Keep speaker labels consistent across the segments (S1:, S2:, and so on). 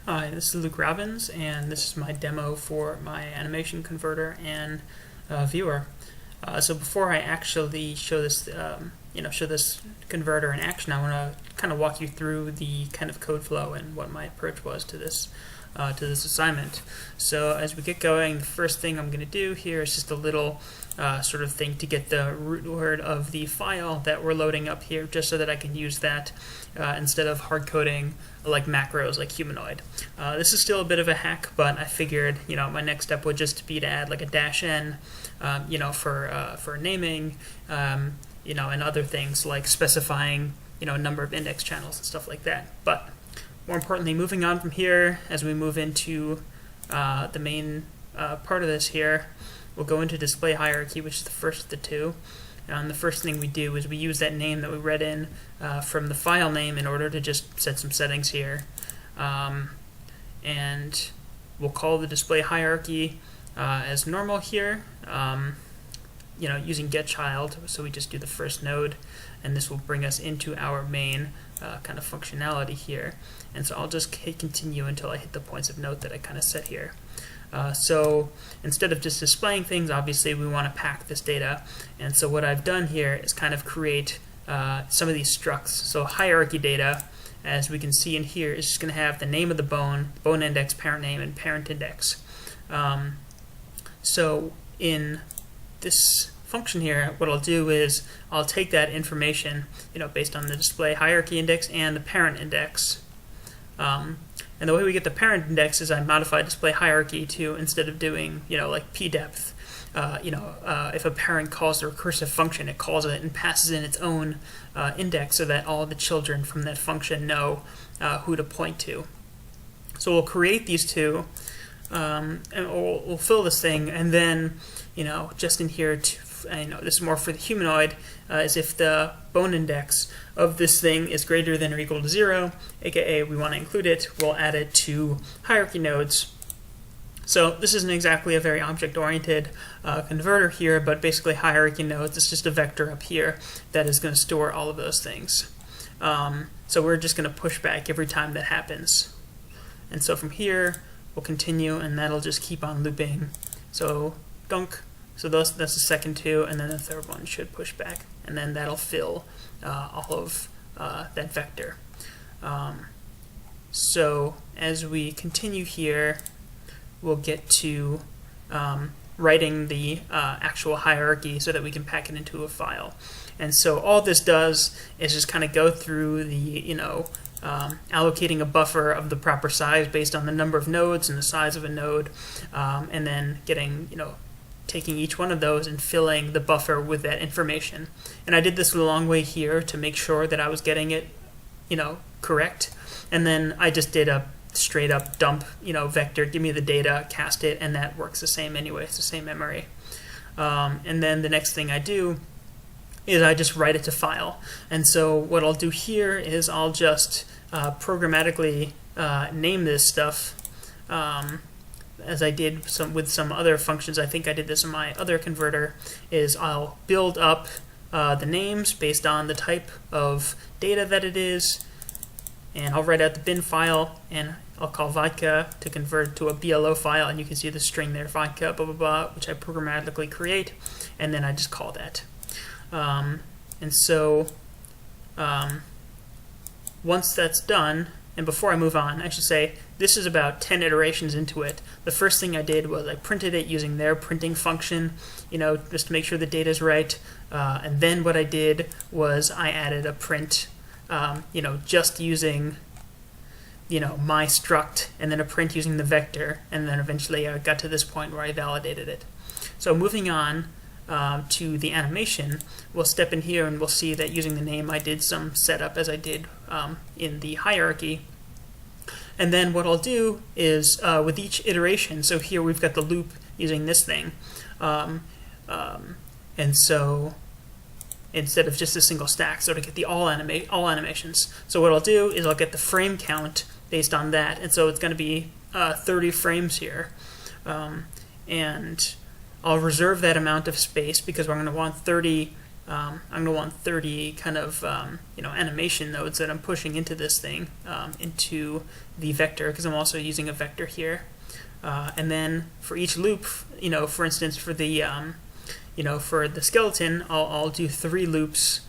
S1: Hi, this is Luke Robbins, and this is my demo for my animation converter and viewer. So before I actually show this, show this converter in action, I want to kind of walk you through the kind of code flow and what my approach was to this assignment. So as we get going, the first thing I'm going to do here is just a little sort of thing to get the root word of the file that we're loading up here, just so that I can use that instead of hard coding like macros like humanoid. This is still a bit of a hack, but I figured my next step would just be to add like a -n, for naming, and other things like specifying a number of index channels and stuff like that. But more importantly, moving on from here, as we move into the main part of this here, we'll go into display hierarchy, which is the first of the two. And the first thing we do is we use that name that we read in from the file name in order to just set some settings here. And we'll call the display hierarchy as normal here, using getChild. So we just do the first node, and this will bring us into our main kind of functionality here. And so I'll just hit continue until I hit the points of note that I kind of set here. So instead of just displaying things, obviously we want to pack this data. And so what I've done here is kind of create some of these structs. So hierarchy data, as we can see in here, is just going to have the name of the bone index, parent name, and parent index. So in this function here, what I'll do is I'll take that information, based on the display hierarchy index and the parent index. And the way we get the parent index is I modify display hierarchy to, instead of doing, like pdepth, if a parent calls the recursive function, it calls it and passes in its own index so that all the children from that function know who to point to. So we'll create these two, and we'll fill this thing, and then, just in here, this is more for the humanoid, is if the bone index of this thing is greater than or equal to 0, aka we want to include it, we'll add it to hierarchy nodes. So this isn't exactly a very object-oriented converter here, but basically hierarchy nodes is just a vector up here that is going to store all of those things. So we're just going to push back every time that happens. And so from here, we'll continue, and that'll just keep on looping. So dunk. So that's the second two, and then the third one should push back, and then that'll fill all of that vector. So as we continue here, we'll get to writing the actual hierarchy so that we can pack it into a file. And so all this does is just kind of go through the, allocating a buffer of the proper size based on the number of nodes and the size of a node, and then getting, taking each one of those and filling the buffer with that information. And I did this a long way here to make sure that I was getting it, correct. And then I just did a straight up dump, vector, give me the data, cast it, and that works the same anyway. It's the same memory. And then the next thing I do is I just write it to file. And so what I'll do here is I'll just programmatically name this stuff, as I did with some other functions. I think I did this in my other converter, is I'll build up the names based on the type of data that it is, and I'll write out the bin file, and I'll call vodka to convert to a BLO file, and you can see the string there, vodka, blah, blah, blah, which I programmatically create, and then I just call that. And so once that's done, and before I move on, I should say, this is about 10 iterations into it. The first thing I did was I printed it using their printing function, just to make sure the data is right. And then what I did was I added a print, just using, my struct, and then a print using the vector. And then eventually I got to this point where I validated it. So moving on to the animation, we'll step in here and we'll see that using the name I did some setup as I did in the hierarchy. And then what I'll do is with each iteration, so here we've got the loop using this thing, and so instead of just a single stack, so to get the all animations. So what I'll do is I'll get the frame count based on that, and so it's going to be 30 frames here, and I'll reserve that amount of space because we're going to want 30 I'm going to want 30 kind of animation nodes that I'm pushing into this thing, into the vector, because I'm also using a vector here. And then for each loop, for instance, for the for the skeleton, I'll do 3 loops,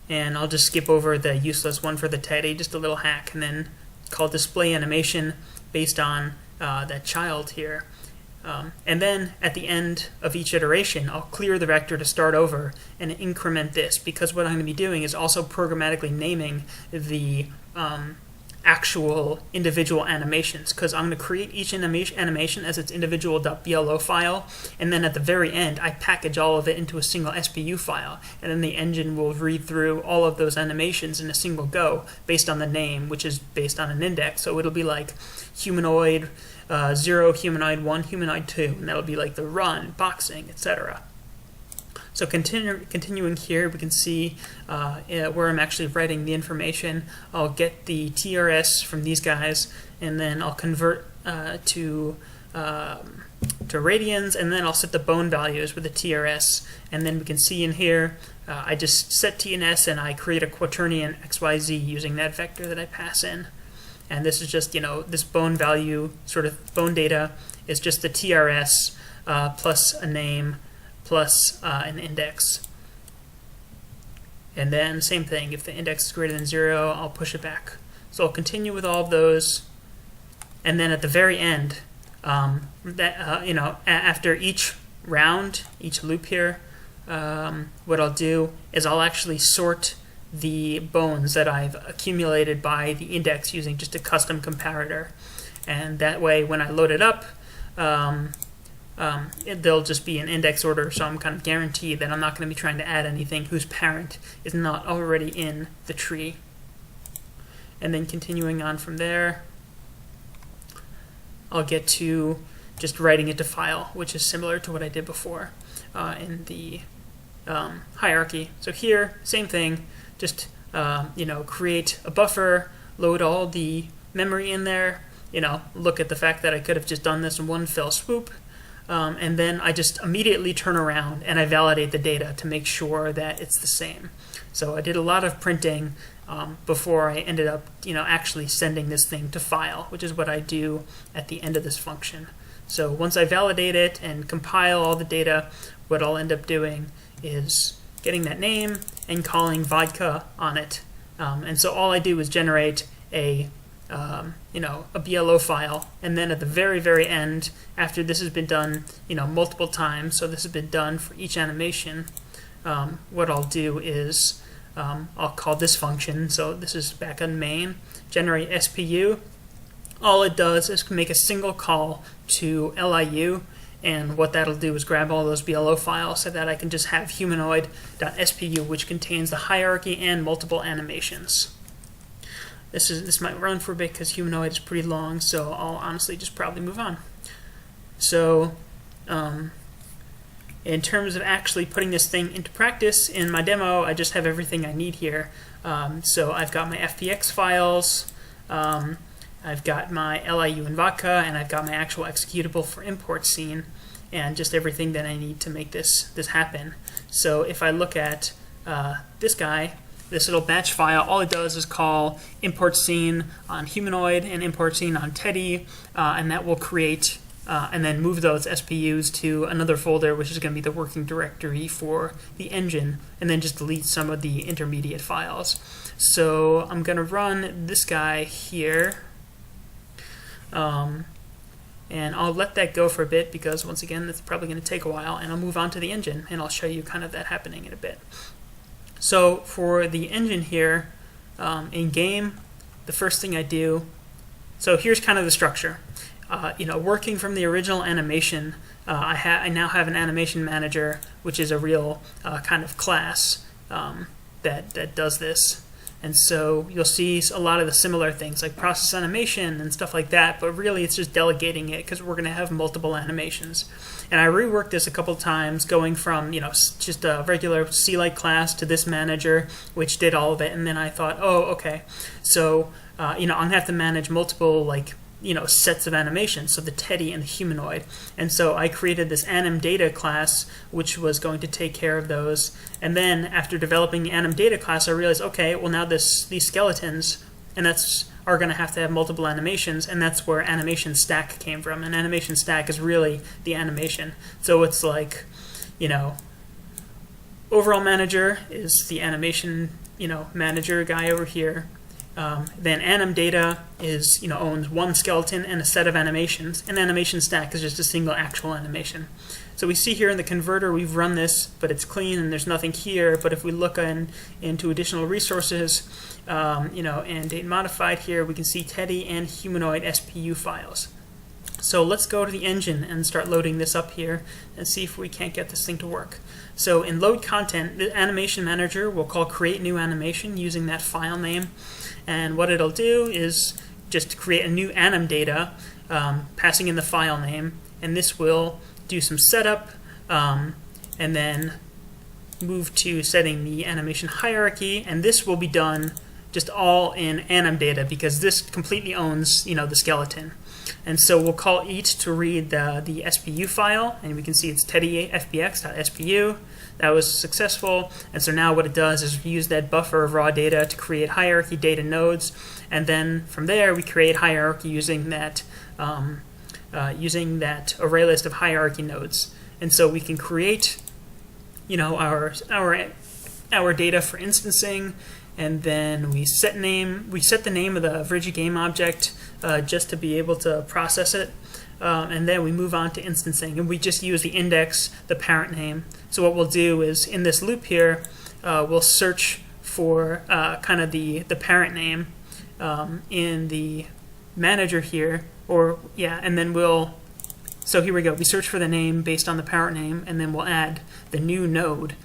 S1: and I'll just skip over the useless one for the teddy, just a little hack, and then call display animation based on that child here. And then at the end of each iteration, I'll clear the vector to start over and increment this, because what I'm going to be doing is also programmatically naming the actual individual animations, because I'm going to create each animation as its individual .blo file, and then at the very end I package all of it into a single SPU file, and then the engine will read through all of those animations in a single go based on the name, which is based on an index. So it'll be like humanoid 0, humanoid 1, humanoid 2, and that'll be like the run, boxing, etc. So continuing here, we can see where I'm actually writing the information. I'll get the TRS from these guys, and then I'll convert to radians, and then I'll set the bone values with the TRS. And then we can see in here, I just set TNS, and I create a quaternion XYZ using that vector that I pass in. And this is just, this bone value, sort of bone data, is just the TRS plus a name, plus an index. And then same thing, if the index is greater than 0, I'll push it back. So I'll continue with all of those, and then at the very end, after each round, each loop here, what I'll do is I'll actually sort the bones that I've accumulated by the index using just a custom comparator, and that way when I load it up, they'll just be in index order, so I'm kind of guaranteed that I'm not going to be trying to add anything whose parent is not already in the tree. And then continuing on from there, I'll get to just writing it to file, which is similar to what I did before in the hierarchy. So here, same thing, just create a buffer, load all the memory in there, look at the fact that I could have just done this in one fell swoop. And then I just immediately turn around and I validate the data to make sure that it's the same. So I did a lot of printing before I ended up, actually sending this thing to file, which is what I do at the end of this function. So once I validate it and compile all the data, what I'll end up doing is getting that name and calling vodka on it. And so all I do is generate a BLO file, and then at the very, very end, after this has been done, multiple times, so this has been done for each animation, what I'll do is I'll call this function, so this is back on main, generate SPU. All it does is make a single call to LIU, and what that'll do is grab all those BLO files so that I can just have humanoid.spu, which contains the hierarchy and multiple animations. This might run for a bit because humanoid is pretty long, so I'll honestly just probably move on. So in terms of actually putting this thing into practice, in my demo, I just have everything I need here. So I've got my FPX files, I've got my LIU and vodka, and I've got my actual executable for import scene, and just everything that I need to make this happen. So if I look at this guy, this little batch file, all it does is call import scene on humanoid and import scene on teddy, and that will create and then move those SPUs to another folder, which is going to be the working directory for the engine, and then just delete some of the intermediate files. So I'm going to run this guy here, and I'll let that go for a bit because, once again, it's probably going to take a while, and I'll move on to the engine, and I'll show you kind of that happening in a bit. So for the engine here, in game, the first thing I do, so here's kind of the structure. Working from the original animation, I now have an animation manager, which is a real kind of class that does this. And so you'll see a lot of the similar things like process animation and stuff like that, but really it's just delegating it because we're going to have multiple animations. And I reworked this a couple times, going from just a regular C-like class to this manager, which did all of it. And then I thought, oh, okay, so I'm going to have to manage multiple sets of animations, so the Teddy and the humanoid. And so I created this anim data class, which was going to take care of those. And then after developing the anim data class, I realized, okay, well now these skeletons, and are going to have multiple animations, and that's where animation stack came from. And animation stack is really the animation. So it's like, overall manager is the animation, manager guy over here. Then anim data is, owns one skeleton and a set of animations, and animation stack is just a single actual animation. So we see here in the converter we've run this, but it's clean and there's nothing here. But if we look into additional resources, and date modified here, we can see Teddy and humanoid SPU files. So let's go to the engine and start loading this up here and see if we can't get this thing to work. So in load content, the animation manager will call create new animation using that file name. And what it'll do is just create a new anim data, passing in the file name, and this will do some setup, and then move to setting the animation hierarchy, and this will be done just all in anim data because this completely owns the skeleton. And so we'll call eat to read the SPU file, and we can see it's teddyfbx.spu. That was successful, and so now what it does is use that buffer of raw data to create hierarchy data nodes, and then from there we create hierarchy using that array list of hierarchy nodes. And so we can create our data for instancing, and then we set the name of the Rigid Game object just to be able to process it. And then we move on to instancing, and we just use the index, the parent name. So what we'll do is in this loop here, we'll search for kind of the parent name in the manager here, and then so here we go. We search for the name based on the parent name, and then we'll add the new node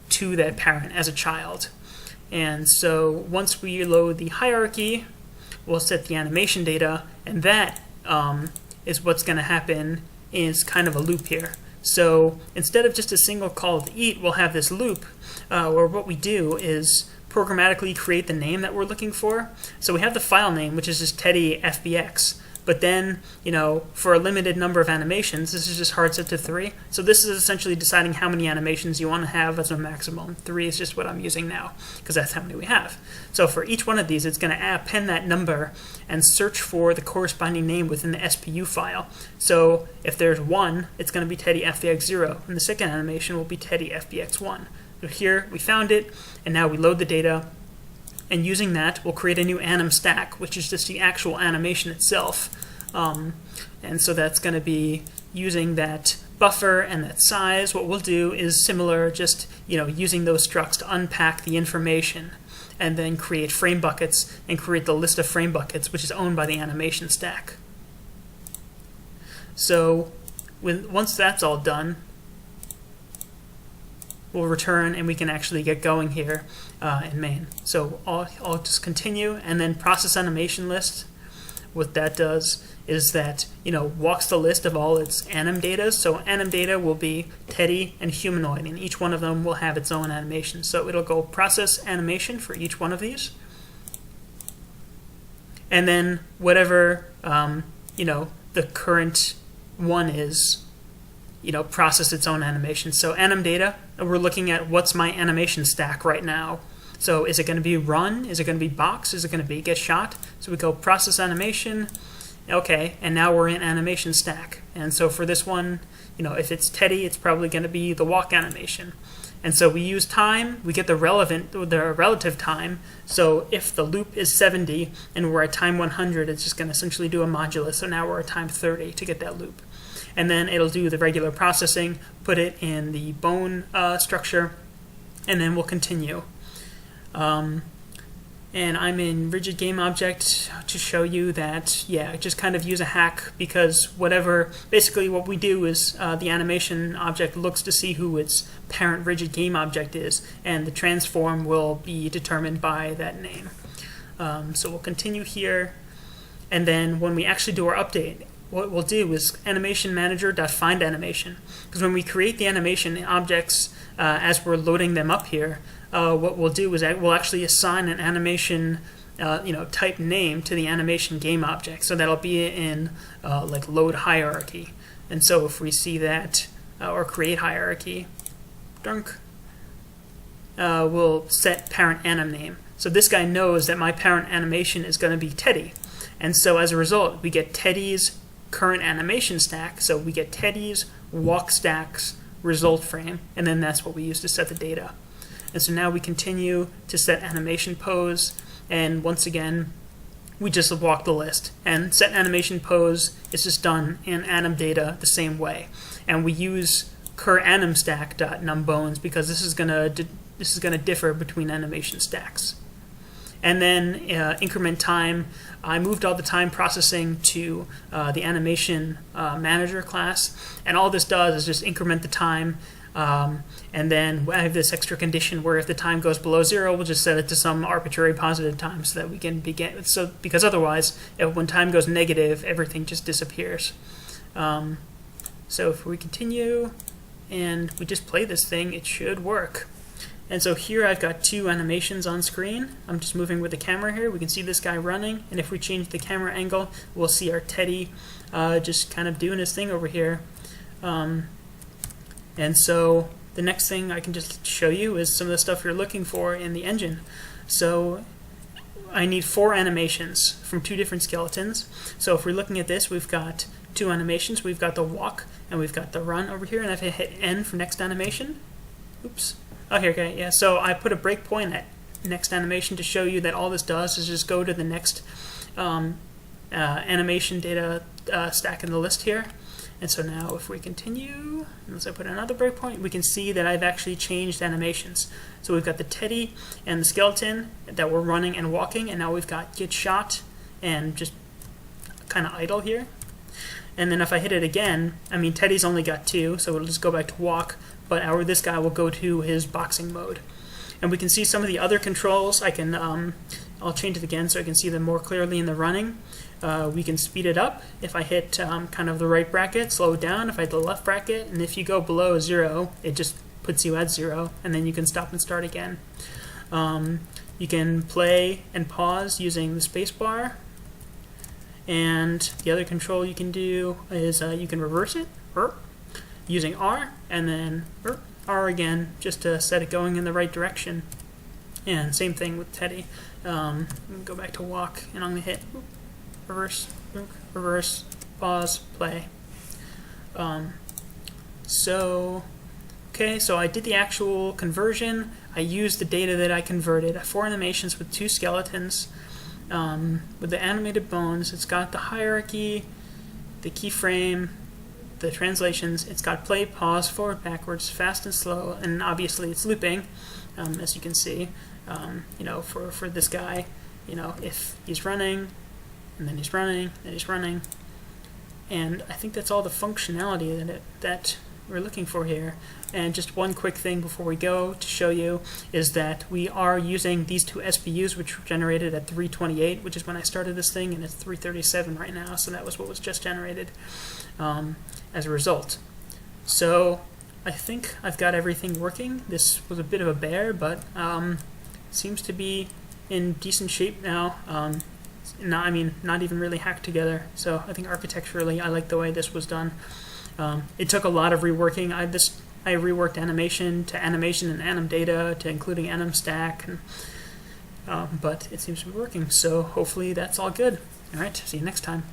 S1: to that parent as a child. And so once we load the hierarchy, we'll set the animation data, and that is what's going to happen is kind of a loop here. So instead of just a single call of eat, we'll have this loop where what we do is programmatically create the name that we're looking for. So we have the file name, which is just teddyfbx. But then, for a limited number of animations, this is just hard set to 3. So this is essentially deciding how many animations you want to have as a maximum. 3 is just what I'm using now, because that's how many we have. So for each one of these, it's going to append that number and search for the corresponding name within the SPU file. So if there's 1, it's going to be teddyfbx0, and the second animation will be teddyfbx1. So here, we found it, and now we load the data. And using that, we'll create a new anim stack, which is just the actual animation itself. And so that's going to be using that buffer and that size. What we'll do is similar, just using those structs to unpack the information, and then create frame buckets and create the list of frame buckets, which is owned by the animation stack. So once that's all done, we'll return, and we can actually get going here in main. So I'll just continue, and then process animation list. What that does is that walks the list of all its anim data. So anim data will be Teddy and humanoid, and each one of them will have its own animation. So it'll go process animation for each one of these, and then whatever the current one is, process its own animation. So anim data, we're looking at what's my animation stack right now. So is it going to be run? Is it going to be box? Is it going to be get shot? So we go process animation. Okay, and now we're in animation stack. And so for this one, if it's Teddy, it's probably going to be the walk animation. And so we use time. We get the relative time. So if the loop is 70 and we're at time 100, it's just going to essentially do a modulus. So now we're at time 30 to get that loop. And then it'll do the regular processing, put it in the bone structure, and then we'll continue. And I'm in Rigid Game Object to show you that, just kind of use a hack, because basically what we do is the animation object looks to see who its parent Rigid Game Object is, and the transform will be determined by that name. So we'll continue here, and then when we actually do our update, what we'll do is animation manager.find animation, because when we create the animation objects as we're loading them up here, what we'll do is we'll actually assign an animation type name to the animation game object. So that'll be in like load hierarchy. And so if we see that or create hierarchy, we'll set parent anim name. So this guy knows that my parent animation is going to be Teddy. And so as a result, we get Teddy's current animation stack. So we get Teddy's walk stack's result frame, and then that's what we use to set the data. And so now we continue to set animation pose, and once again, we just walk the list. And set animation pose is just done in anim data the same way. And we use cur_animstack.numBones because this is gonna differ between animation stacks. And then increment time, I moved all the time processing to the animation manager class, and all this does is just increment the time. And then I have this extra condition where if the time goes below 0, we'll just set it to some arbitrary positive time so that we can begin. So because otherwise, when time goes negative, everything just disappears. So if we continue and we just play this thing, it should work. And so here I've got two animations on screen. I'm just moving with the camera here. We can see this guy running, and if we change the camera angle, we'll see our Teddy just kind of doing his thing over here. And so the next thing I can just show you is some of the stuff you're looking for in the engine. So I need 4 animations from 2 different skeletons. So if we're looking at this, we've got 2 animations. We've got the walk and we've got the run over here, and if I hit N for next animation, oops. Oh, here, okay, yeah. So I put a breakpoint at next animation to show you that all this does is just go to the next animation data stack in the list here. And so now if we continue, as I put another breakpoint, we can see that I've actually changed animations. So we've got the Teddy and the skeleton that were running and walking, and now we've got get shot and just kind of idle here. And then if I hit it again, I mean, Teddy's only got 2, so it'll just go back to walk, but this guy will go to his boxing mode. And we can see some of the other controls. I'll change it again so I can see them more clearly in the running. We can speed it up if I hit kind of the right bracket, slow it down if I hit the left bracket, and if you go below 0, it just puts you at 0, and then you can stop and start again. You can play and pause using the space bar. And the other control you can do is you can reverse it using R, and then R again just to set it going in the right direction. And same thing with Teddy. Go back to walk, and I'm going to hit reverse, reverse, pause, play. So I did the actual conversion. I used the data that I converted. 4 animations with 2 skeletons. With the animated bones, it's got the hierarchy, the keyframe, the translations. It's got play, pause, forward, backwards, fast and slow, and obviously it's looping, as you can see. For this guy, if he's running, and then he's running, then he's running, and I think that's all the functionality that we're looking for here. And just one quick thing before we go to show you is that we are using these 2 SPUs, which were generated at 328, which is when I started this thing, and it's 337 right now, so that was what was just generated as a result. So I think I've got everything working. This was a bit of a bear, but seems to be in decent shape now. Not even really hacked together, so I think architecturally I like the way this was done. It took a lot of reworking. I reworked animation to animation and anim data to including anim stack, but it seems to be working, so hopefully that's all good. Alright, see you next time.